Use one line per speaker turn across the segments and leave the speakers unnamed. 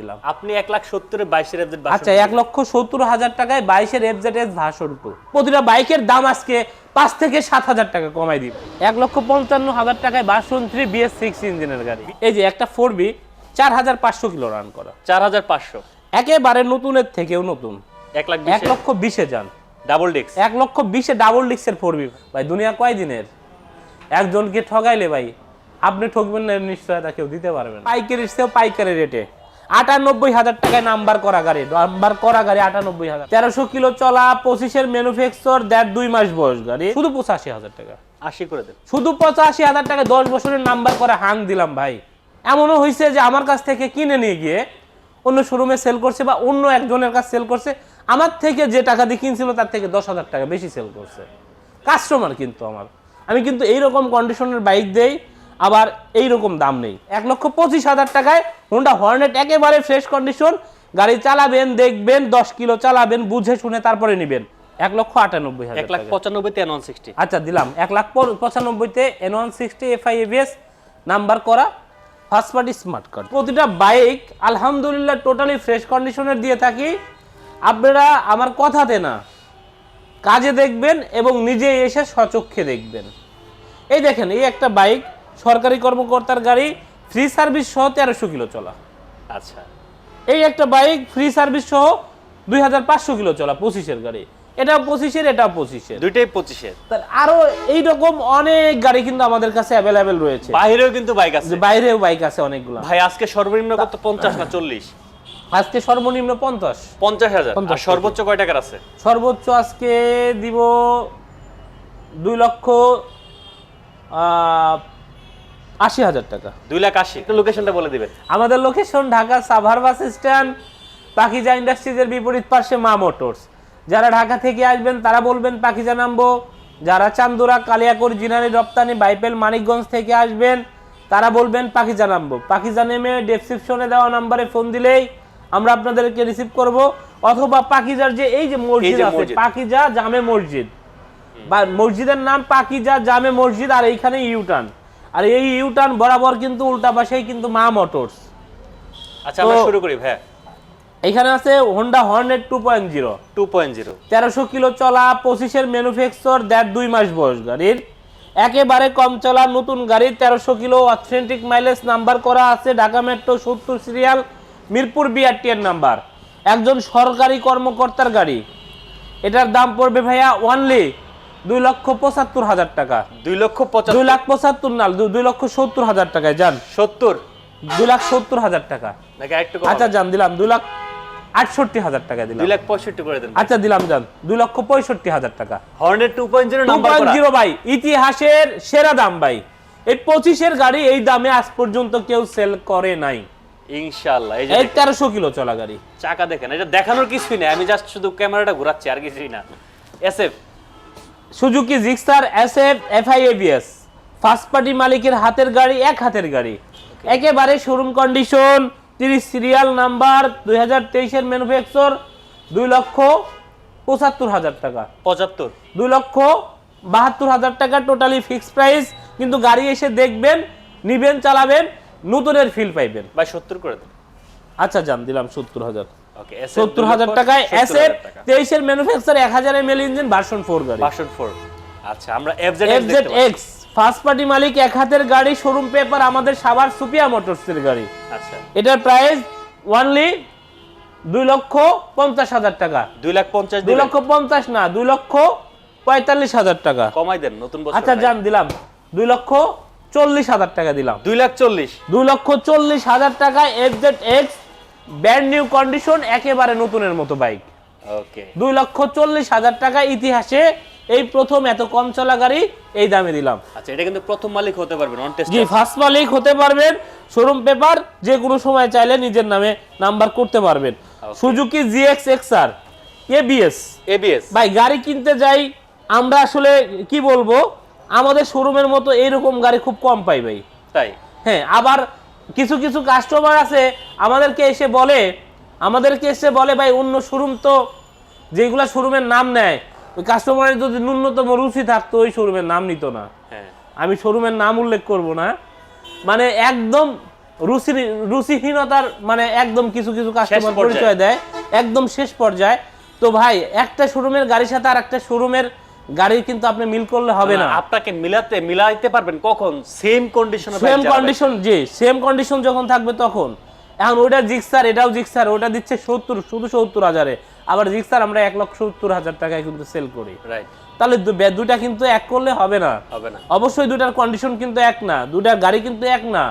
দিলাম।
আপনি 1,70,000 এ 22 এর এফজেড ভার্সন।
আচ্ছা 1,70,000 টাকায় 22 এর এফজেড ভার্সন 2। প্রতিটা বাইকের দাম আজকে 5 থেকে 7,000 টাকা কমাই দিব। 1,55,000 টাকায় ভার্সন 3 BS6 ইঞ্জিনের গাড়ি। এই যে একটা 4B 4,500 কিলো রান করা,
4,500
একেবারে নতুনের থেকেও নতুন।
1,20,000
যান
ডাবল ডিস্ক,
1,20,000 ডাবল ডিস্কের 4B ভাই। দুনিয়া কয় দিনের? একজনকে ঠগাইলে ভাই আপনি ঠকবেন না, নিশ্চয়তা কেউ দিতে পারবেন। পাইকারি সেও পাইকারি রেটে 98,000 টাকায় নাম্বার করা গাড়ি, 98,000। 1300 কিলো চলা, 25 ম্যানুফ্যাকচার, 1.5-2 মাস বয়স গাড়ি, শুধু 85,000 টাকা।
80 করে দেন,
শুধু 85,000 টাকা 10 বছরের নাম্বার করা হাং দিলাম ভাই। এমনও হয়েছে যে আমার কাছ থেকে কিনে নিয়ে গিয়ে অন্য শোরুমে সেল করছে বা অন্য একজনের কাছে সেল করছে, আমার থেকে যে টাকা দিয়ে কিনছিল তার থেকে 10,000 টাকা বেশি সেল করছে কাস্টমার। কিন্তু আমি কিন্তু এইরকম কন্ডিশনের বাইক দেই, আবার এইরকম দাম নেই। 1,25,000 টাকায় হোন্ডা হর্নেট একেবারে ফ্রেশ কন্ডিশন গাড়ি। চালাবেন, দেখবেন, 10 কিলো চালাবেন, বুঝে শুনে তারপরে নেবেন। 1,98,000।
1,95,000 N160।
আচ্ছা দিলাম 1,95,000-তে N160 FI ABS নাম্বার করা ফার্স্ট পার্টি স্মার্ট কার্ড। প্রতিটা বাইক আলহামদুলিল্লাহ টোটালি ফ্রেশ কন্ডিশনের দিয়ে থাকি। আপনারা আমার কথাতে না, কাজে দেখবেন এবং নিজে এসে সচক্ষে দেখবেন। এই দেখেন, এই একটা বাইক সরকারি কর্মকর্তার গাড়ি, ফ্রি সার্ভিস সহ 1300 কিলো চলা।
আচ্ছা,
এই একটা বাইক ফ্রি সার্ভিস সহ 2,500 কিলো চলা, 25-এর গাড়ি। এটাও 25-এর, এটাও 25-এর,
দুইটাই 25-এর।
আরো এইরকম অনেক গাড়ি কিন্তু আমাদের কাছে অ্যাভেলেবেল রয়েছে।
বাইরেও কিন্তু বাইক আছে,
বাইরেও বাইক আছে অনেকগুলো।
ভাই আজকে সর্বনিম্ন কত? 50 না 40?
আজকে সর্বনিম্ন
50,000। আর সর্বোচ্চ কয় টাকার আছে?
সর্বোচ্চ আজকে দিব 2,80,000 টাকা।
2,80,000। একটু লোকেশনটা বলে দিবেন।
আমাদের location Dhaka Savar bus stand, Pakiza ইন্ডাস্ট্রিজের বিপরীত পাশে মা মোটরস। যারা ঢাকা থেকে আসবেন তারা বলবেন পাকিজা নামবো। যারা চান্দুরা, কালিয়াকৈর, জিনানি, রপ্তানি, বাইপেল, মানিকগঞ্জ থেকে আসবেন তারা বলবেন পাকিজা নামবো। পাকিজা নেমে ডেসক্রিপশনে দেওয়া নাম্বারে ফোন দিলেই আমরা আপনাদেরকে রিসিভ করব। অথবা পাকিজার যে এই যে মসজিদ আছে, পাকিজা জামে মসজিদ, বা মসজিদের নাম পাকিজা জামে মসজিদ, আর এইখানে ইউটার্ন, আর এই ইউটার্ন বরাবর কিন্তু উল্টা পাশেই কিন্তু মা মোটরস।
আচ্ছা আমরা শুরু করি ভাই।
এখানে আছে হোন্ডা হর্নেট 2.0। 1300 কিলো চলা, 25-এর ম্যানুফ্যাকচার, 1.5-2 মাস বয়স গাড়ির, একেবারে কম চলা নতুন গাড়ি। 1300 কিলো অথেন্টিক মাইলেজ নাম্বার করা আছে। Dhaka metro 70 serial, Mirpur BRT এর নাম্বার। একজন সরকারি কর্মকর্তার গাড়ি। এটার দাম পড়বে ভাইয়া অনলি 2,75,000 টাকা। 2,75,000 না, 2,70,000 টাকায় যান।
70?
2,70,000 টাকা। আচ্ছা যান, দিলাম 2,68,000 টাকা দিলাম।
2,65,000 করে দেন।
আচ্ছা দিলাম, যান 2,65,000 টাকা।
হর্নেট 2.0 নাম্বার করা।
2.0 ভাই, ইতিহাসের সেরা দাম ভাই। এই 25-এর গাড়ি এই দামে আজ পর্যন্ত কেউ সেল করে নাই
ইনশাআল্লাহ। এই যে
1300 কিলো চলা গাড়ি।
চাকা দেখেন, এটা দেখানোর কিছুই না, আমি জাস্ট শুধু ক্যামেরাটা ঘোরাচ্ছি, আর কিছুই না। SF
Suzuki Gixxer SF FI ABS first party মালিকের হাতের গাড়ি, এক হাতের গাড়ি, একেবারে শোরুম কন্ডিশন, 30 সিরিয়াল নাম্বার, 2023-এর ম্যানুফ্যাকচার। 2,75,000 টাকা।
75?
2,72,000 টাকা টোটালি ফিক্সড প্রাইস। কিন্তু গাড়ি এসে দেখবেন, নিবেন, চালাবেন, নতুনের ফিল পাইবেন।
ভাই 70 করে দেন।
আচ্ছা যান, দিলাম 70,000।
ওকে,
70,000 টাকায় SF 23-এর ম্যানুফ্যাকচার, 1000 ml ইঞ্জিন, ভার্সন 4 গাড়ি।
ভার্সন 4। আচ্ছা আমরা FZX
ফার্স্ট পার্টি মালিক, এক হাতের গাড়ি, শোরুম পেপার, আমাদের সাভার সুপিয়া মোটরসের গাড়ি।
আচ্ছা,
এটার প্রাইস অনলি 2,50,000 টাকা।
2,50,000?
2,50,000 না, 2,45,000 টাকা
কমাই দেন, নতুন বছর।
আচ্ছা যান, দিলাম 2,40,000 টাকা দিলাম।
2,40,000?
2,40,000 টাকায় FZX ব্র্যান্ড নিউ কন্ডিশন, একেবারে নতুনের মতো বাইক।
ওকে,
2,40,000 টাকা। ইতিহাসে এই প্রথম এত কম চলা গাড়ি এই দামে দিলাম।
আচ্ছা, এটা কিন্তু প্রথম মালিক হতে পারবেন, অন টেস্ট।
জি, ফার্স্ট মালিক হতে পারবেন। শোরুম পেপার যে কোনো সময় চাইলে নিজের নামে নাম্বার করতে পারবেন। সুজুকি GX-XR ABS ভাই, গাড়ি কিনতে যাই আমরা, আসলে কি বলবো, আমাদের শোরুমের মতো এইরকম গাড়ি খুব কম পাই ভাই।
তাই?
হ্যাঁ, আবার কিছু কিছু কাস্টমার আছে আমাদেরকে এসে বলে ভাই অন্য শোরুম তো, যেগুলা শোরুমের নাম নেয়, ওই কাস্টমারের যদি ন্যূনতম রুচি থাকতো ওই শোরুমের নাম নিত না।
হ্যাঁ,
আমি শোরুমের নাম উল্লেখ করব না, মানে একদম রুচিহীনতার মানে একদম কিছু কিছু কাস্টমার
পর্যায়ে।
পরিচয় দেয় একদম শেষ পর্যায়ে। তো ভাই একটা শোরুমের গাড়ির সাথে আর একটা শোরুমের গাড়ি কিন্তু আপনি মিল করলে হবে না।
আপনাকে মিলাইতে পারবেন কখন? সেম কন্ডিশনে
সেম কন্ডিশন, জি সেম কন্ডিশন যখন থাকবে তখন। এখন ওটা জিক্সার, এটাও জিক্সার, ওটা দিচ্ছে 70, শুধু 70,000-এ, আবার জিক্সার আমরা 1,70,000 টাকায় কিন্তু সেল করি।
রাইট,
তাহলে দুটা কিন্তু এক করলে হবে না।
হবে না।
অবশ্যই দুটার কন্ডিশন কিন্তু এক না, দুটার গাড়ি কিন্তু এক না।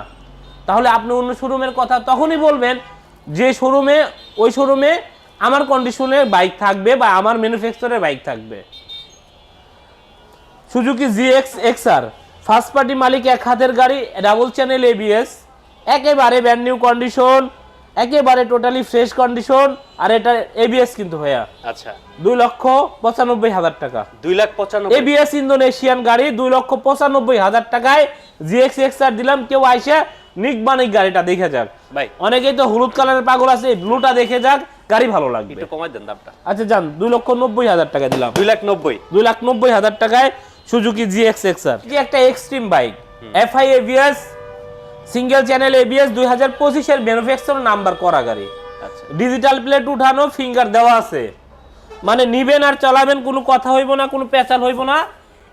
তাহলে আপনি অন্য শোরুমের কথা তখনই বলবেন যে শোরুমে, ওই শোরুমে আমার কন্ডিশনের বাইক থাকবে বা আমার ম্যানুফ্যাকচারের বাইক থাকবে। Suzuki GX XR first party মালিক, এক হাতের গাড়ি, ডাবল চ্যানেল এবিএস, একেবারে ব্র্যান্ড নিউ কন্ডিশন, একেবারে টোটালি ফ্রেশ কন্ডিশন। আর এটা এবিএস কিন্তু ভাইয়া
আচ্ছা,
2,95,000 টাকা।
2,95,000
এবিএস ইন্দোনেশিয়ান গাড়ি 2,95,000 টাকায় জিএক্স এক্সআর দিলাম। কেউ আইসা নিকবানিক গাড়িটা দেখে যাক
ভাই।
অনেকেই তো হলুদ কালারের পাগল আছে, ব্লুটা দেখে যাক, গাড়ি ভালো লাগবে।
একটু কমাই দেন দামটা।
আচ্ছা যান, 2,90,000 টাকা দিলাম।
2,90,000
2,90,000 টাকায় সুজুকি জিএক্স এক্সআর, কি একটা extreme bike, FI ABS, single channel ABS, 2025 এর ম্যানুফ্যাকচার নাম্বার করা গাড়ি।
আচ্ছা,
ডিজিটাল প্লেট উঠানো, ফিঙ্গার দেওয়া আছে, মানে নিবেন আর চালাবেন, কোনো কথা হইব না, কোনো পেঁচাল হইব না।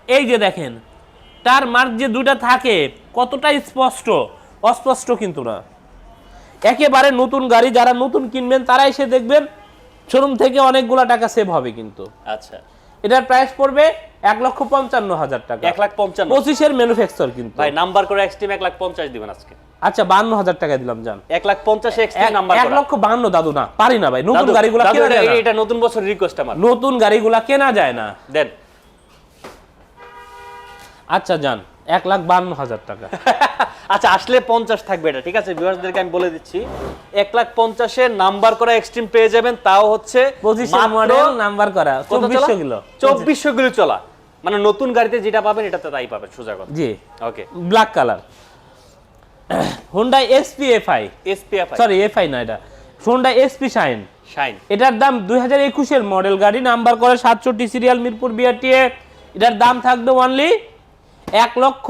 এই যে দেখেন তার মার্ক যে দুটা থাকে কতটা স্পষ্ট, অস্পষ্ট কিন্তু না। একেবারে নতুন গাড়ি, যারা নতুন কিনবেন তারা এসে দেখবেন শোরুম থেকে অনেকগুলা টাকা সেভ হবে কিন্তু।
আচ্ছা,
এটার প্রাইস পড়বে 1,55,000 টাকা।
1,55,000
25 এর ম্যানুফ্যাকচার কিন্তু
ভাই। নাম্বার করে এক্সট্রিম 1,50,000 দিবেন আজকে।
আচ্ছা 52,000 টাকা দিলাম জান।
1,50,000 এক্সট্রিম নাম্বার করা।
1,52,000 দাদু না, পারি না ভাই, নতুন
দাদু,
গাড়িগুলা
দাদু,
কেনা যায় না।
এটা নতুন বছর রিকোয়েস্ট আমার।
নতুন গাড়িগুলা কেনা যায় না।
দেন।
আচ্ছা যান, 1,52,000 টাকা।
আচ্ছা, আসলে 50 থাকবে এটা, ঠিক আছে? ভিউয়ারদেরকে আমি বলে দিচ্ছি, 1,50,000 এর নাম্বার করা এক্সট্রিম পেয়ে যাবেন, তাও হচ্ছে
25 মডেল নাম্বার করা, 2400 কিলো।
2400 কিলো চলা, মানে নতুন গাড়িতে যেটা পাবেন এটাতে তাই পাবেন, সোজা কথা।
জি,
okay.
Black colour Hyundai SPFI,
SPFI,
sorry FI না, এটা Hyundai SP শাইন।
শাইন।
এটার দাম 2021 এর মডেল গাড়ি, নাম্বার করে 67 সিরিয়াল, মিরপুর বিআরটিএ। এটার দাম থাকবে অনলি 1 লক্ষ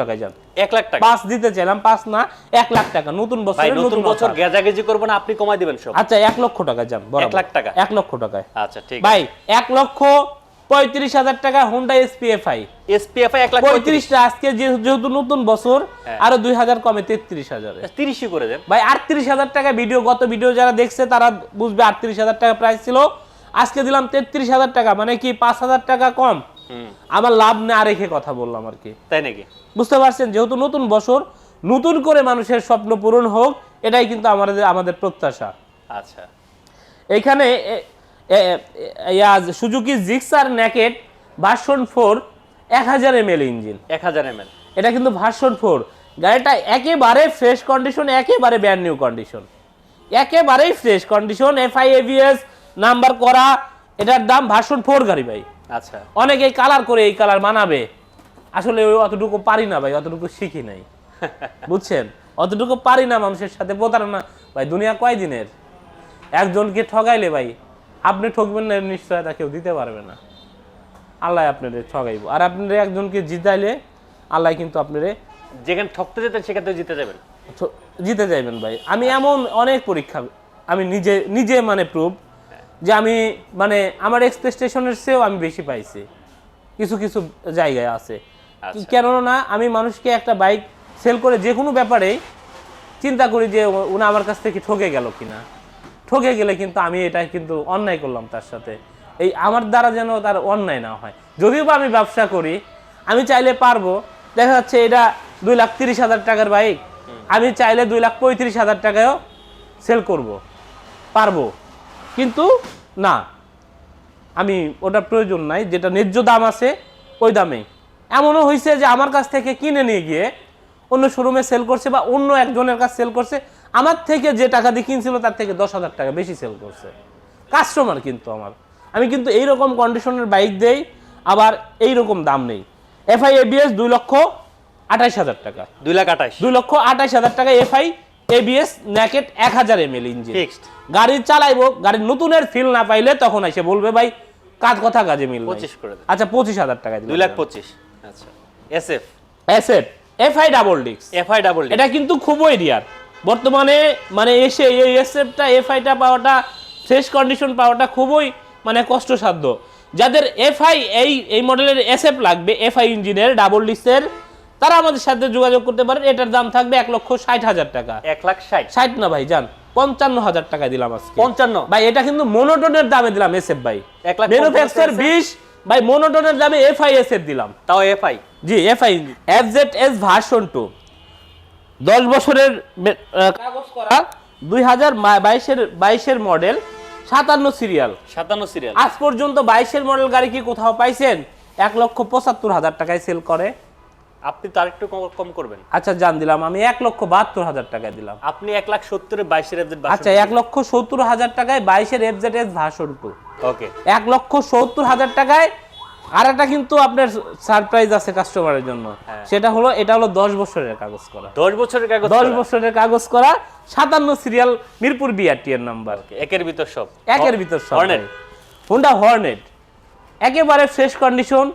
টাকায় যান।
1 লাখ টাকা।
5 দিতে চাইলাম, 5 না 1 লাখ টাকা। নতুন
ভাই,
বছরের
নতুন বছর
offer।
গেজাগেজি করব না, আপনি কমাই দিবেন সব।
আচ্ছা 1 লক্ষ টাকা যান,
1 লাখ টাকা।
1 লক্ষ টাকায়।
আচ্ছা, ঠিক
ভাই 1,35,000 টাকা Hyundai SPFI।
SPFI
35 টা আজকে যেহেতু নতুন বছর,
হ্যাঁ।
আরো 2,000 কমে 33,000 এ।
30 করে দেন
ভাই 38,000 টাকা। গত ভিডিও যারা দেখছে তারা বুঝবে 38,000 টাকা প্রাইস ছিল, আজকে দিলাম 33,000 টাকা, মানে কি 5,000 টাকা কম। আমার লাভ না রেখে কথা বললাম আর কি,
তাই নাকি?
বুঝতে পারছেন? যেহেতু নতুন বছর, নতুন করে মানুষের স্বপ্ন পূরণ হোক, এটাই কিন্তু আমাদের প্রত্যাশা।
আচ্ছা,
এখানে Suzuki Gixxer naked version 4 1000 ml engine.
1000 ml।
এটা কিন্তু ভার্সন 4 গাড়িটা, একেবারে ফ্রেশ কন্ডিশন, একেবারে ব্র্যান্ড নিউ কন্ডিশন, একেবারেই fresh condition, FI ABS number করা। এটার দাম ভার্সন 4 গাড়ি ভাই।
আচ্ছা,
অনেকেই কালার করে এই কালার বানাবে, আসলে ওই অতটুকু পারি না ভাই, অতটুকু শিখি নাই, বুঝছেন? অতটুকু পারি না, মানুষের সাথে প্রতারণা ভাই। দুনিয়া কয় দিনের? একজনকে ঠগাইলে ভাই আপনি ঠকবেন না, নিশ্চয়তা কেউ দিতে পারবে না, আল্লাহ আপনাদের ঠগাইব। আর আপনারা একজনকে জিতাইলে আল্লাহ কিন্তু আপনারে
যেখানে ঠকতে যেতেন সেখানে জিতে যাবেন,
জিতে যাইবেন ভাই। আমি এমন অনেক পরীক্ষা, আমি নিজে মানে প্রুফ যে আমি মানে আমার এক্সপেকটেশনের চেয়েও আমি বেশি পাইছি কিছু কিছু জায়গায় আছে। কেননা আমি মানুষকে একটা বাইক সেল করে যে কোনো ব্যাপারে চিন্তা করি যে উনি আমার কাছ থেকে ঠকে গেল কিনা। ঠকে গেলে কিন্তু আমি এটা কিন্তু অন্যায় করলাম তার সাথে, এই আমার দ্বারা যেন তার অন্যায় না হয়। যদিও বা আমি ব্যবসা করি, আমি চাইলে পারবো, দেখা যাচ্ছে এটা 2,30,000 টাকার বাইক, আমি চাইলে 2,35,000 টাকায়ও সেল করব, পারবো, কিন্তু না, আমি ওটার প্রয়োজন নাই, যেটা ন্যায্য দাম আছে ওই দামে। এমনও হয়েছে যে আমার কাছ থেকে কিনে নিয়ে গিয়ে অন্য শোরুমে সেল করছে বা অন্য একজনের কাছে সেল করছে, আমার থেকে যে টাকা দিয়ে কিনছিল তার থেকে 10,000 টাকা বেশি সেল করছে কাস্টমার। কিন্তু আমি কিন্তু এইরকম কন্ডিশনের বাইক দেই, আবার এইরকম দাম নেই। এফআই এবিএস 2,28,000 টাকা,
2,28,000
টাকা FI ABS naked 1000 ml engine.
Fixed
গাড়ি চালাইবো, গাড়ির নতুনের ফিল না পাইলে তখন এসে বলবে ভাই কাজে মিল নাই।
25 করে দেন।
আচ্ছা 25,000 টাকা দিলাম।
2,25,000। আচ্ছা, SF
SF FI double disc.
FI double
এটা কিন্তু খুবই রিয়ার বর্তমানে, মানে এসে এই এসএফটা এফআইটা পাওয়াটা, ফ্রেশ কন্ডিশন পাওয়াটা খুবই মানে কষ্টসাধ্য। যাদের এফআই এই মডেলের এসএফ লাগবে, এফআই ইঞ্জিনের ডাবল ডিস্কের, তারা আমাদের সাথে যোগাযোগ করতে পারেন। এটার দাম থাকবে 1,60,000 টাকা।
1,60,000
60 না ভাই জান, 55,000 টাকা দিলাম আজকে।
55
ভাই এটা কিন্তু মোনোটোনের দামে দিলাম এসএফ ভাই,
1,55,000
ম্যানুফ্যাকচার 20 ভাই, মোনোটোনের দামে এফআই এসএফ দিলাম,
তাও এফআই।
জি এফআই এফজেডএস ভার্সন 2 10 বছরের কাগজ করা 2022 এর মডেল, 57 সিরিয়াল।
57 সিরিয়াল।
আজ পর্যন্ত 22 এর মডেল গাড়ি কি কোথাও পাইছেন 1,75,000 টাকায় সেল করে?
আপনি তো আরেকটু কম করবেন।
আচ্ছা জান দিলাম, আমি 1,72,000 টাকায় দিলাম।
আপনি 1,70,000 এ 22 এর এফজেড
আচ্ছা 1,70,000 টাকায় 22 এর এফজেডএস ভার্সন 2।
ওকে
1,70,000 টাকায়। আর একটা কিন্তু আপনার সারপ্রাইজ আছে কাস্টমারের জন্য, সেটা হলো এটা হলো 10 বছরের কাগজ করা।
10 বছরের কাগজ
10 বছরের কাগজ করা, 57 সিরিয়াল, মিরপুর বিআরটি এর নাম্বার।
একের ভিতর সব,
একের ভিতর সব।
হর্নেট,
হোন্ডা হর্নেট একেবারে ফ্রেশ কন্ডিশন।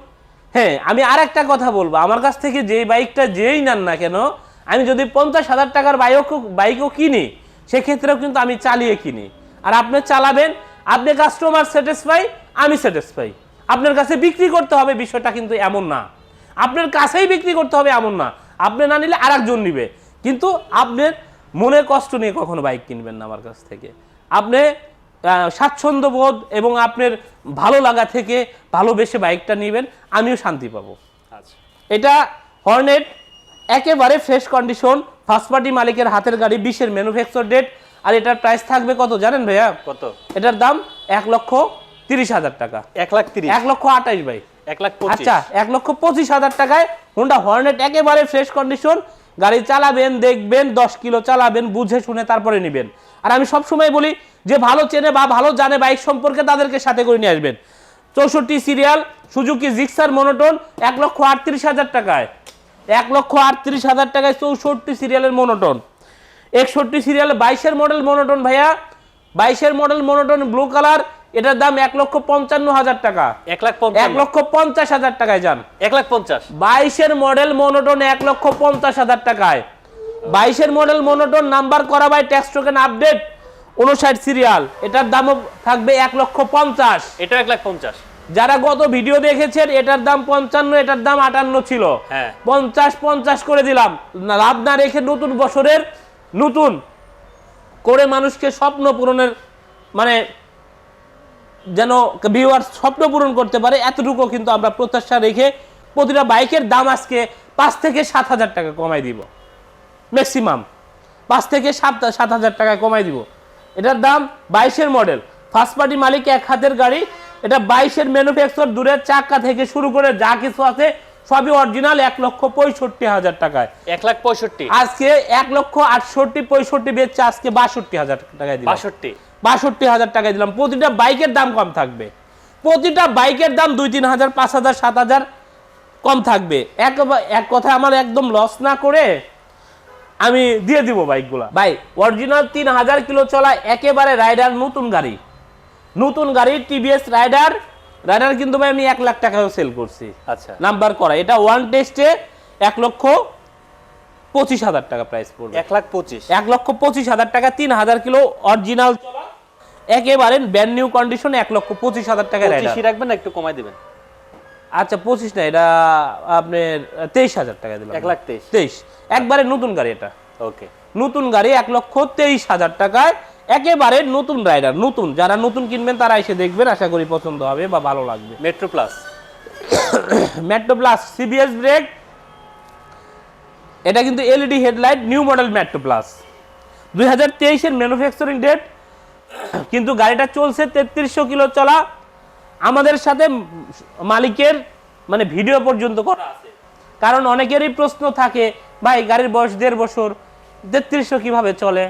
হ্যাঁ, আমি আরেকটা কথা বলবো, আমার কাছ থেকে যেই বাইকটা যেই নেন না কেন, আমি যদি 50,000 টাকার বাইকও কিনি, সেক্ষেত্রেও কিন্তু আমি চালিয়ে কিনি। আর আপনি চালাবেন, আপনি কাস্টমার স্যাটিসফাই, আমি স্যাটিসফাই। আপনার কাছে বিক্রি করতে হবে বিষয়টা কিন্তু এমন না, আপনার কাছেই বিক্রি করতে হবে এমন না, আপনি না নিলে আরেকজন নিবে। কিন্তু আপনার মনে কষ্ট নিয়ে কখনো বাইক কিনবেন না আমার কাছ থেকে। আপনি স্বাচ্ছন্দ্য বোধ এবং আপনার ভালো লাগা থেকে ভালোবেসে বাইকটা নেবেন, আমিও শান্তি পাবো।
আচ্ছা
এটা হর্নেট একেবারে ফ্রেশ কন্ডিশন, ফার্স্ট পার্টি মালিকের হাতের গাড়ি, 20 এর ম্যানুফ্যাকচার ডেট। আর এটার প্রাইস থাকবে কত জানেন ভাইয়া?
কত?
এটার দাম 1,30,000 টাকা।
1,30,000
1,28,000 ভাই।
1,25,000
আচ্ছা 1,25,000 টাকায় হোন্ডা হর্নেট একেবারে ফ্রেশ কন্ডিশন। গাড়ি চালাবেন, দেখবেন, 10 কিলো চালাবেন, বুঝে শুনে তারপরে নেবেন। আর আমি সবসময় বলি, যে ভালো চেনে বা ভালো জানে বাইক সম্পর্কে, তাদেরকে সাথে করে নিয়ে আসবেন। 64 সিরিয়াল সুজুকি জিক্সার মনোটন 1,38,000 টাকায়। 1,38,000 টাকায় 64 সিরিয়ালের মনোটন। 61 সিরিয়াল 22 এর মডেল মনোটন ভাইয়া, 22 এর মডেল মনোটন ব্লু কালার, এটার দাম 1,55,000 টাকা। 1,50,000 টাকায় যান।
1,50,000
22 এর মডেল মনোটন 1,50,000 টাকায়। 22 এর মডেল মনোটন, নাম্বার করা by tax token update, 59 serial, এটার দামও থাকবে 1,50,000।
এটা 1,50,000।
যারা গত ভিডিও দেখেছেন, এটার দাম 55, এটার দাম 58 ছিল।
হ্যাঁ
50 করে দিলাম, লাভ না রেখে নতুন বছরের নতুন করে মানুষকে স্বপ্ন পূরণের, মানে যেন ভিউয়ার স্বপ্ন পূরণ করতে পারে, এতটুকু কিন্তু আমরা প্রত্যাশা রেখে প্রতিটা বাইকের দাম আজকে 5 থেকে 7,000 টাকা কমাই দিব। ম্যাক্সিমাম 5 থেকে 7,000 টাকা কমাই দিব। এটার দাম 22 এর মডেল, ফার্স্ট পার্টি মালিক, এক হাতের গাড়ি। এটা 22 এর ম্যানুফ্যাকচার, দূরের চাকা থেকে শুরু করে যা কিছু আছে সবই অরিজিনাল, 1,65,000 টাকায়।
1,65,000
আজকে 1,68,65 বেচছে, আজকে 62,000 টাকায় দিলাম। 62,000 টাকায় দিলাম। প্রতিটা বাইকের দাম কম থাকবে, প্রতিটা বাইকের দাম 2-3 হাজার, 5 হাজার, 7 হাজার কম থাকবে। এক কথা আমার একদম লস না করে আমি দিয়ে দিব বাইকগুলা। ভাই অরিজিনাল 3,000 কিলো চলা একেবারে রাইডার নতুন গাড়ি, নতুন গাড়ি টিভিএস রাইডার কিন্তু ভাই আমি 1 লাখ টাকায়ও সেল করছি।
আচ্ছা
নাম্বার করা, এটা ওয়ান টেস্টে 1,25,000 টাকা প্রাইস পড়বে।
1,25,000
1,25,000 টাকা, 3,000 কিলো অরিজিনাল চলা একেবারে ব্র্যান্ড নিউ কন্ডিশন, 1,25,000 টাকা রাইডার।
25 রাখবেন না, একটু কমাই দিবেন।
আচ্ছা 25 না, এটা আপনার 23,000 টাকা দিলাম।
1,23,000
একবারে নতুন গাড়ি, এটা
ওকে
নতুন গাড়ি 1,23,000 টাকায় একেবারে নতুন রাইডার। নতুন যারা নতুন কিনবেন তারা এসে দেখবেন, আশা করি পছন্দ হবে বা ভালো লাগবে।
Metro plus,
metro plus CBS brake, এটা কিন্তু LED headlight, new model metro plus, 2023 এর ম্যানুফ্যাকচারিং ডেট, কিন্তু গাড়িটা চলছে 3300 কিলো চলা। আমাদের সাথে মালিকের মানে ভিডিও পর্যন্ত করা আছে, কারণ অনেকেরই প্রশ্ন থাকে, ভাই গাড়ির বয়স 1.5 বছর, 3300 কিভাবে চলে,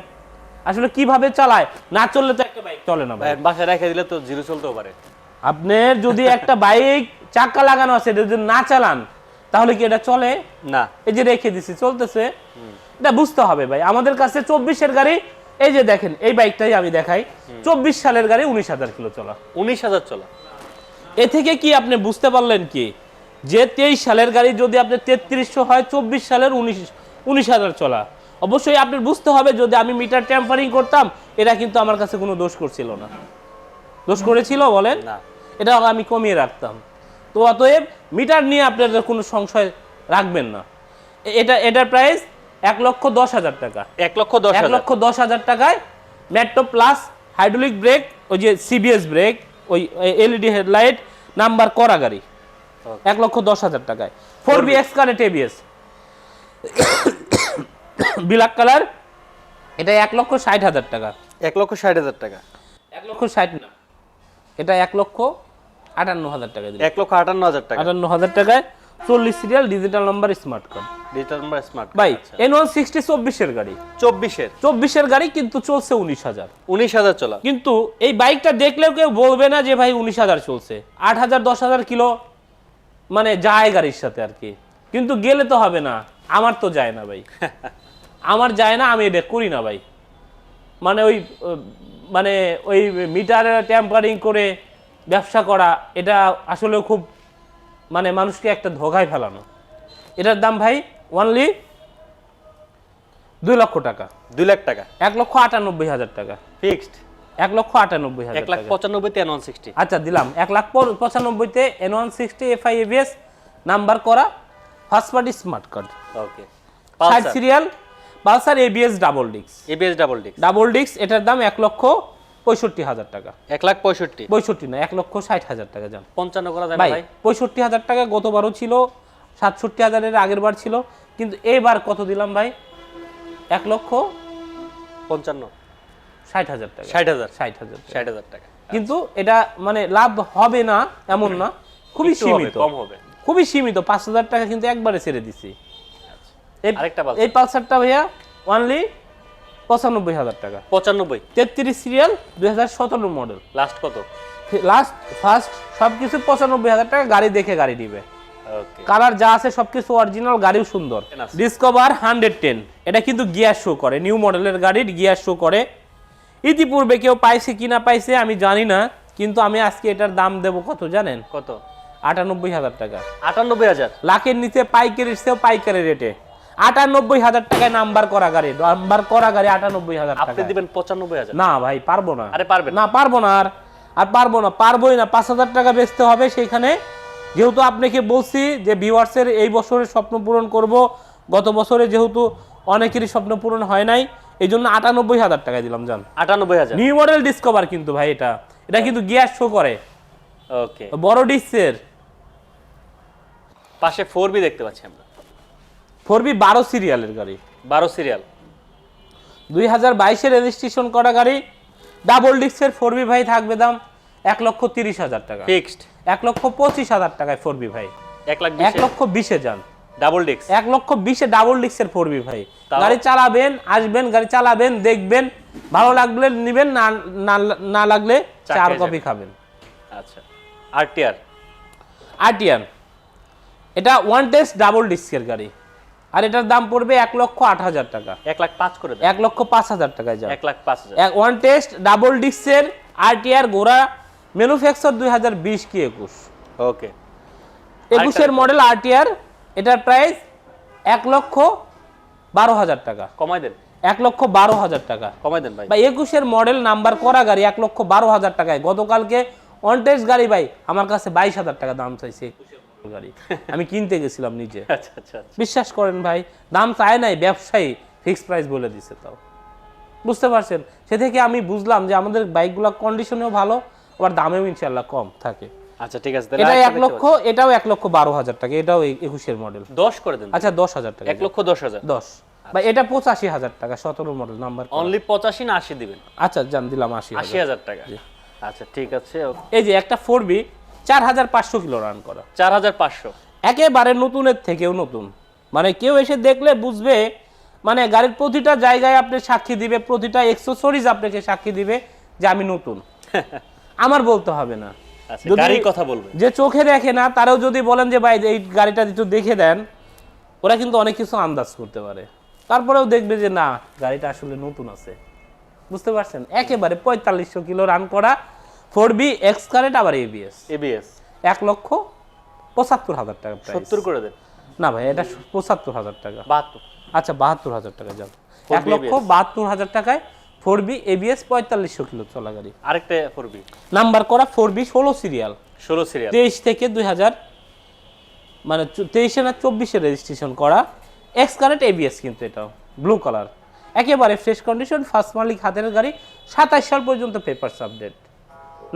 আসলে কিভাবে চালায়, না চললে তো একটা বাইক চলে না ভাই।
বাসায় রেখে দিলে তো জিরো চলতেও পারে।
আপনার যদি একটা বাইক চাকা লাগানো আছে, এটা যদি না চালান তাহলে কি এটা চলে
না? এই
যে রেখে দিছি চলতেছে, এটা বুঝতে হবে ভাই। আমাদের কাছে 24 এর গাড়ি, এই যে দেখেন এই বাইকটাই আমি দেখাই, 24 সালের গাড়ি, 19,000 কিলো চলা।
19,000 চলা।
এ থেকে কি আপনি বুঝতে পারলেন কি যে 23 সালের গাড়ি যদি আপনার 3300 হয়, 24 সালের 19,000 চলা, অবশ্যই আপনার বুঝতে হবে যদি আমি মিটার ট্যাম্পারিং করতাম, এটা কিন্তু আমার কাছে কোনো দোষ করছিল না। দোষ করেছিল বলেন?
না।
এটা আমি কমিয়ে রাখতাম। তো অতএব মিটার নিয়ে আপনাদের কোনো সংশয় রাখবেন না। এটার প্রাইস 1,10,000 টাকা।
1,10,000
টাকায় মেট্রো প্লাস হাইড্রোলিক ব্রেক, ওই যে সিবিএস ব্রেক, ওই এলইডি হেডলাইট, নাম্বার করা গাড়ি 1,10,000 টাকায়। 4B এক্সকারেট এবিএস ব্ল্যাক কালার, এটা 1,60,000 টাকা।
1,60,000 টাকা।
1,60,000 না, এটা 1,58,000 টাকা দিলাম।
1,58,000 টাকা।
58,000 টাকায় 40 serial digital number smart card.
Digital number smart
ভাই N160 24 এর গাড়ি,
24
এর গাড়ি, কিন্তু চলছে 19,000
চলা।
কিন্তু এই বাইকটা দেখলেও কেউ বলবে না যে ভাই 19,000 চলছে। 8,000 10,000 কিলো মানে যায় গাড়ির সাথে আর কি, কিন্তু গেলে তো হবে না। আমার তো যায় না ভাই, আমার যায় না, আমি এটা করি না ভাই। মানে ওই মিটারে ট্যাম্পারিং করে ব্যবসা করা, এটা আসলে খুব মানে মানুষকে একটা ধোঁকায় ফেলানো। এটার দাম ভাই অনলি 2 লক্ষ টাকা।
2 লাখ টাকা।
1,98,000 টাকা
ফিক্সড।
1,98,000 টাকা।
1,95,000 তে N160।
আচ্ছা দিলাম 1,95,000 তে N160 FI ABS নাম্বার করা ফার্স্ট পার্টি স্মার্ট কার্ড।
ওকে।
60 serial Pulsar ABS double disc.
ABS
double disc, এটার দাম 1,65,000 টাকা।
1,65,000।
65 না, 1,60,000 টাকা যান।
55 করা যায় না
ভাই
ভাই?
65,000 টাকা গতবারও ছিল, 67,000 এর আগের বার ছিল, কিন্তু এবার কত দিলাম ভাই? 1,55,000 টাকা।
60,000 টাকা।
কিন্তু এটা মানে লাভ হবে না এমন না, খুবই সীমিত,
কম হবে।
খুবই সীমিত। 5,000 টাকা কিন্তু একবারে ছেড়ে দিছি।
আরেকটা পালসার।
এই পালসারটা ভাইয়া অনলি 95,000 টাকা।
95।
33 সিরিয়াল 2017 মডেল।
লাস্ট কত?
লাস্ট ফার্স্ট সবকিছু 95,000 টাকা। গাড়ি দেখে গাড়ি দিবে।
ওকে।
কালার যা আছে সবকিছু অরিজিনাল, গাড়িও সুন্দর। ডিসকভার 110, এটা কিন্তু গিয়ার শো করে, নিউ মডেলের গাড়ির গিয়ার শো করে। ইতিপূর্বে কেউ পাইছে কিনা পাইছে আমি জানি না, কিন্তু আমি আজকে এটার দাম দেব কত জানেন?
কত?
98,000 টাকা।
98,000।
লাখের নিচে পাইকারির চেয়েও পাইকারি রেটে 98,000 টাকায় নাম্বার করা গাড়ি। নাম্বার করা গাড়ি 98,000 টাকা।
আপনি দিবেন 95,000?
না ভাই, পারবো না।
আরে পারবেন
না, পারবো না, আর পারবো না, পারবোই না। 5,000 টাকা বেচতে হবে সেইখানে। যেহেতু আপনাকে বলছি যে ভিউয়ার্সের এই বছরের স্বপ্ন পূরণ করব, গত বছরে যেহেতু অনেকেরই স্বপ্ন পূরণ হয় নাই, এই জন্য 98,000 টাকা দিলাম জান।
98,000।
নিউ মডেল ডিসকভার কিন্তু ভাই, এটা কিন্তু গিয়ার শো করে।
ওকে।
বড় ডিস্কের
পাশে 4B দেখতে পাচ্ছি আমরা।
4B 12 সিরিয়ালের গাড়ি।
12 সিরিয়াল।
2022 এর রেজিস্ট্রেশন করা গাড়ি। ডাবল ডিস্কের 4B ভাই থাকবে দাম 1,30,000 টাকা।
ফিক্সড।
1,25,000 টাকায় 4B ভাই। 1,20,000 যান।
Double disc.
1,20,000 ডাবল ডিস্কের 4B ভাই। গাড়ি চালাবেন, আসবেন, গাড়ি চালাবেন, দেখবেন, ভালো লাগলে নেবেন, না লাগলে চার কপি খাবেন।
আচ্ছা। আরটিআর।
এটা ওয়ান টেস্ট ডাবল ডিস্কের গাড়ি, আর এটার দাম পড়বে 1,08,000 টাকা।
1,05,000 করে দেন।
1,05,000 টাকায় যান।
1,05,000।
ওয়ান টেস্ট ডাবল ডিস্কের আরটিআর গোড়া, ম্যানুফ্যাকচার 2020 কি 21।
ওকে।
21 এর মডেল আরটিআর, এটার প্রাইস 1,12,000 টাকা।
কমাই দেন।
1,12,000 টাকা
কমাই দেন ভাই।
21 এর মডেল নাম্বার করা গাড়ি 1,12,000 টাকায়। গতকালকে অন টেস্ট গাড়ি ভাই আমার কাছে 22,000 টাকা দাম চাইছে। 21 এর গাড়ি আমি কিনতে গেছিলাম নিজে।
আচ্ছা আচ্ছা।
বিশ্বাস করেন ভাই, দাম চায় নাই, ব্যবসায়ী ফিক্সড প্রাইস বলে দিছে। তাও বুঝতে পারছেন, সে থেকে আমি বুঝলাম যে আমাদের বাইকগুলো কন্ডিশনেও ভালো, আবার দামেও ইনশাআল্লাহ কম থাকে।
আচ্ছা ঠিক আছে।
এটা 1 লক্ষ, এটাও 1,12,000 টাকা, এটাও 21 এর মডেল।
10 করে দেন।
আচ্ছা 10,000 টাকা।
1,10,000।
10 ভাই, এটা 85,000 টাকা, 17 মডেল নাম্বার।
অনলি 85 না 80 দিবেন?
আচ্ছা জান, দিলাম
80,000 টাকা। আচ্ছা ঠিক আছে।
এই যে একটা 4B 4,500 কিলো রান করা।
4,500
একেবারে নতুনের থেকেও নতুন। মানে কেউ এসে দেখলে বুঝবে, মানে গাড়ির প্রতিটা জায়গায় আপনি সাক্ষী দিবে, প্রতিটা অ্যাকসেসরিজ আপনাকে সাক্ষী দিবে যে আমি নতুন। আমার বলতে হবে না।
আচ্ছা, গাড়ির কথা বলবেন।
যে চোখে দেখে না তারাও যদি বলেন যে ভাই এই গাড়িটা একটু দেখে দেন, ওরা কিন্তু অনেক কিছু আন্দাজ করতে পারে। তারপরেও দেখবে যে না, গাড়িটা আসলে নতুন আছে। বুঝতে পারছেন? একেবারে 4500 কিলো রান করা 4B এক্সকারেট, আবার ABS।
1,05,000
৭৫,০০০ টাকা প্রাইস।
70 করে দেন।
না ভাই, এটা ৭৫,০০০ টাকা।
72।
আচ্ছা ৭২,০০০ টাকা যাবে। ১,৭২,০০০ টাকায় 4B ABS ৪৫০০ কিলো চলা গাড়ি।
আরেকটা 4B
নাম্বার করা 4B 16 সিরিয়াল,
16 সিরিয়াল,
23 থেকে 2000 মানে 23 না 24 এ রেজিস্ট্রেশন করা, এক্স কারেন্ট ABS কিন্তু এটাও ব্লু কালার, একেবারে ফ্রেশ কন্ডিশন, ফার্স্ট মালিক হাতের গাড়ি, 27 সাল পর্যন্ত পেপারস আপডেট,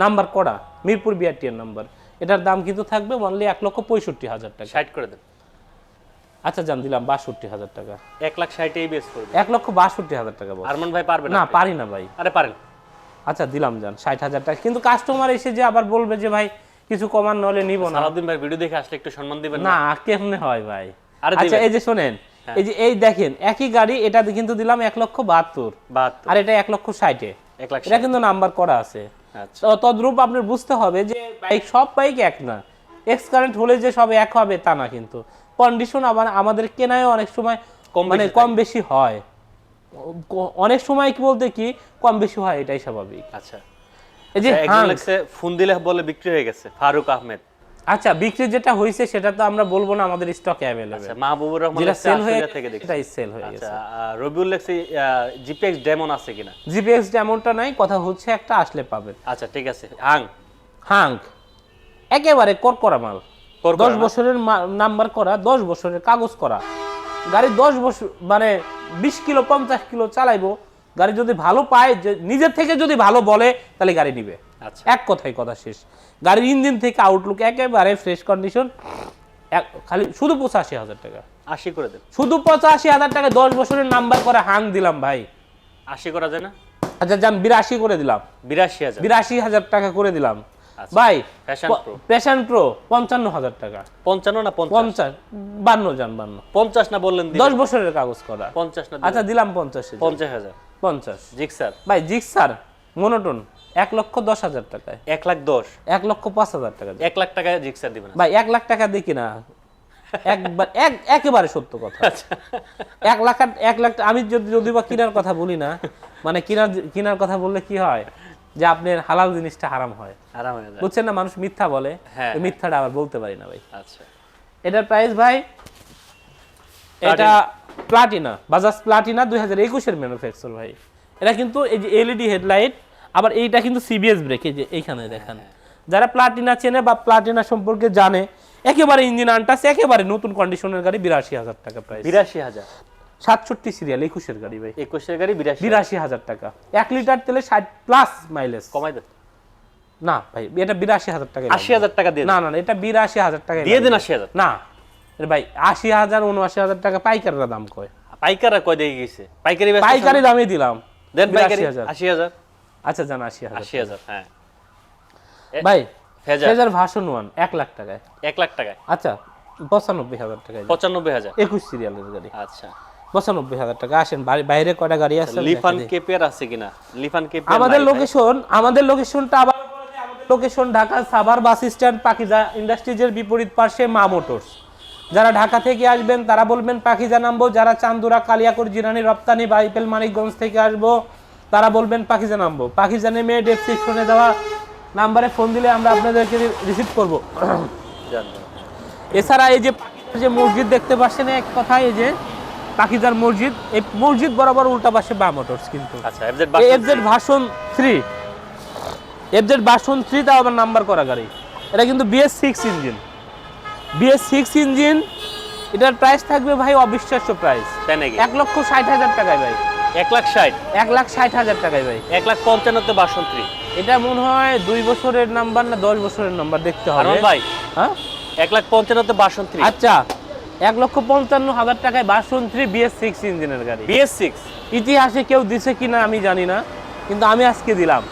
নাম্বার করা, মিরপুর BRT এর নাম্বার। এটার দাম কিন্তু থাকবে অনলি ১,৬৫,০০০ টাকা।
60 করে দেন।
আচ্ছা জান দিলাম ৬২,০০০ টাকা।
1,60,000 ABS 4B।
১,৬২,০০০ টাকা বস।
আরমান ভাই পারবে
না পারি না ভাই।
আরে পারেন।
আচ্ছা দিলাম জান ৬০,০০০ টাকা, কিন্তু কাস্টমার এসে যে আবার বলবে যে ভাই কিছু কমান নলে নিব না।
সালাউদ্দিন ভাই ভিডিও দেখে আসলে একটু সম্মান দিবেন
না কেমনে হয় ভাই?
আরে
আচ্ছা এই যে শুনেন, এই দেখেন একই গাড়ি, এটা কিন্তু দিলাম ১,৭২,০০০,
72
আর এটা ১,৬০,০০০।
1,60,000
এটা কিন্তু নাম্বার করা আছে।
আচ্ছা
তো তদ্রূপ আপনার বুঝতে হবে যে বাইক, সব বাইক এক না। এক্স কারেন্ট হলে যে সব এক হবে তা না, কিন্তু কন্ডিশন আবার আমাদের কেনায় অনেক সময় মানে কম বেশি হয়। অনেক সময় কি বলতে কি কম বেশি হয়, এটাই স্বাভাবিক।
আচ্ছা
এই যে
একজন লাগছে ফোন দিলে বলে বিক্রি হয়ে গেছে, ফারুক আহমেদ।
আচ্ছা বিক্রি যেটা হয়েছে সেটা তো আমরা বলবো না, আমাদের স্টকে अवेलेबल।
আচ্ছা মাহবুবুর রহমান
যেটা
লাগছে
সেল হয়ে
আশুলিয়া থেকে দেখছি।
এটাই সেল হয়ে
আচ্ছা
গেছে।
রবিউল লাগছে জিপিএক্স ডেমন আছে কিনা?
জিপিএক্স যেমনটা নাই, কথা হচ্ছে একটা আসলে পাবেন।
আচ্ছা ঠিক আছে।
হাঙ্ক একেবারে করকরা মাল, 10 বছরের নাম্বার করা, 10 বছরের কাগজ করা গাড়ি, 10 বছর মানে 20 কিলো 50 কিলো চালাইবো গাড়ি, যদি ভালো পায়, নিজের থেকে যদি ভালো বলে তাহলে গাড়ি নিবে।
আচ্ছা
এক কথাই কথা শেষ। গাড়ির ইঞ্জিন থেকে আউটলুক একেবারে ফ্রেশ কন্ডিশন, খালি শুধু 85,০০০ টাকা।
80 করে দেন।
শুধু 85,০০০ টাকা 10 বছরের নাম্বার করা হাঙ্ক দিলাম ভাই।
80 করা যায় না?
আচ্ছা যান 82 করে দিলাম।
82,000
82,০০০ টাকা করে দিলাম ভাই। প্যাশন প্রো 55,০০০ টাকা।
55 না 50?
52 যান 52।
50 না বললেন
10 বছরের কাগজ করা।
50 না?
আচ্ছা দিলাম 50 এ।
50,000
50
জিক্সার
ভাই, জিক্সার মনোটন 1,10,০০০ টাকায়।
1,10,000
1,05,০০০ টাকা
1 লাখ টাকায় জিক্সার দিবেন
ভাই। 1 লাখ টাকা দেখি না, একবার একেবারে সত্য কথা। 1 লাখ আমি যদি বা কিনার কথা বলি না, মানে কিনার কথা বললে কি হয় যে আপনার হালাল জিনিসটা হারাম হয়,
আরাম হয়ে যায়,
বুঝছেন না? মানুষ মিথ্যা বলে, ওই মিথ্যাটা আবার বলতে পারি না ভাই।
আচ্ছা
এটার প্রাইস ভাই, এটা প্লাটিনা, বাজাজ প্লাটিনা 2021 এর ম্যানুফ্যাকচার ভাই। এটা কিন্তু এই যে এলইডি হেডলাইট, আবার এইটা কিন্তু সিবিএস ব্রেক, এই যে এইখানে দেখেন। যারা প্লাটিনা চেনে বা প্লাটিনা সম্পর্কে জানে, একেবারে ইঞ্জিন আনটাস, একেবারে নতুন কন্ডিশনের গাড়ি, 82,০০০ টাকা প্রাইস।
82,000
67 সিরিয়াল 21 এর গাড়ি ভাই।
21 এর গাড়ি
82,000 টাকা। 1 লিটার তেলে 60 প্লাস মাইলেজ।
কমাই দেন
না ভাই, এটা 82,000 টাকা।
80,000 টাকা দিয়ে
না না, এটা 82,000 টাকা
দিয়ে দেন। 80,000
না ভাই, 80,000 79,000 টাকা পাইকাররা দাম কয়।
পাইকাররা কয় দিয়ে গেছে?
পাইকারি দামে দিলাম।
দেন পাইকারি 80,000।
আচ্ছা জান 80,000।
80,000 হ্যাঁ
ভাই।
ফেজার
ভার্সন 1 1 লাখ টাকায়।
1 লাখ টাকায়।
আচ্ছা 95,000 টাকায়।
95,000
21 সিরিয়ালের গাড়ি।
আচ্ছা
95,000 টাকা। আসেন বাইরে কয়টা গাড়ি আছে।
লিফান কেপিয়ার আছে কিনা? লিফান কেপিয়ার
আমাদের লোকেশনটা আবার বলে দিই, আমাদের location Dhaka Savar bus stand, Pakiza ইন্ডাস্ট্রিজের বিপরীত পাশে মা মোটরস। যারা ঢাকা থেকে আসবেন তারা বলবেন পাকিজা নামবো, যারা চান্দুরা কালিয়াকৈর জিরানি রপ্তানি বাইপেল মানিকগঞ্জ থেকে আসবো তারা বলবেন পাকিজা নামবো। পাকিজা নেমে ডেসক্রিপশনে দেওয়া নাম্বারে ফোন দিলে আমরা আপনাদেরকে রিসিভ করব। এছাড়া এই যে পাকিজার যে মসজিদ দেখতে পাচ্ছেন, এক কথায় এই যে পাকিজার মসজিদ, এই মসজিদ বরাবর উল্টা পাশে বা মোটরস কিন্তু।
আচ্ছা
এফজেড ভার্সন 3, এফজেড ভার্সন 3 তাও আবার নাম্বার করা গাড়ি। এটা কিন্তু BS6 ইঞ্জিন, BS6 ইঞ্জিন। এটার প্রাইস থাকবে ভাই অবিশ্বাস্য প্রাইস, 1,60,000 টাকায় ভাই।
1,60,000
টাকায় ভাই।
1,55,000 ভার্সন 3।
এটা মনে হয় 2 বছরের নাম্বার না 10 বছরের নাম্বার দেখতে হবে
ভাই।
হ্যাঁ
1,55,000 ভার্সন 3।
আচ্ছা 1,55,000 টাকায় ভার্সন 3 BS6 ইঞ্জিনের গাড়ি।
BS6
ইতিহাসে কেউ দিছে কিনা আমি জানি না, কিন্তু আমি আজকে দিলাম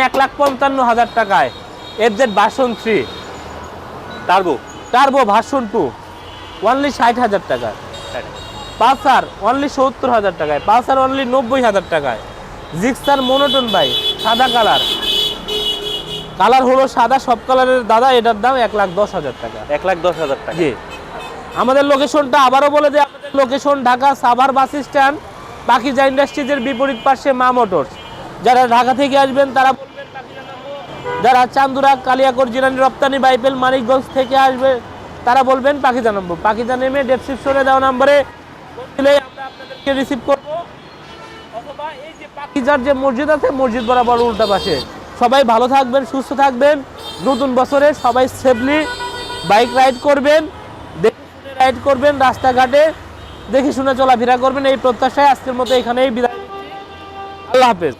1,55,000 টাকায় FZ version 3 turbo version 2 only 60,000 টাকায়। পালসার অনলি 70,000 টাকায়। পালসার অনলি 90,000 টাকায়। জিক্সার মনোটন ভাই, সাদা কালার হলো সাদা, সব কালারের দাদা। এটার দাম 1,10,000 টাকা।
1,10,000 টাকা।
জি। আমাদের লোকেশনটা আবারও বলে দিই, আমাদের location Dhaka Savar bus stand, Pakiza ইন্ডাস্ট্রিজের বিপরীত পাশে মা মোটরস। যারা ঢাকা থেকে আসবেন তারা বলবেন পাকিজা নামবো, যারা চান্দুরা কালিয়াকৈর জিরানি রপ্তানি বাইপেল মানিকগঞ্জ থেকে আসবে তারা বলবেন পাখিজা নামবো। পাখিজা নেমে ডেসক্রিপশনে দেওয়া নম্বরে দিলেই আমরা আপনাদেরকে রিসিভ করব। অথবা এই যে পাখিজার যে মসজিদ আছে মসজিদ বরাবর উল্টা পাশে। সবাই ভালো থাকবেন, সুস্থ থাকবেন। নতুন বছরে সবাই সেফলি বাইক রাইড করবেন, দেখে শুনে রাইড করবেন, রাস্তাঘাটে দেখে শুনে চলাফেরা করবেন। এই প্রত্যাশায় আজকের মতো এখানেই বিদায় নিচ্ছি। আল্লাহ হাফেজ।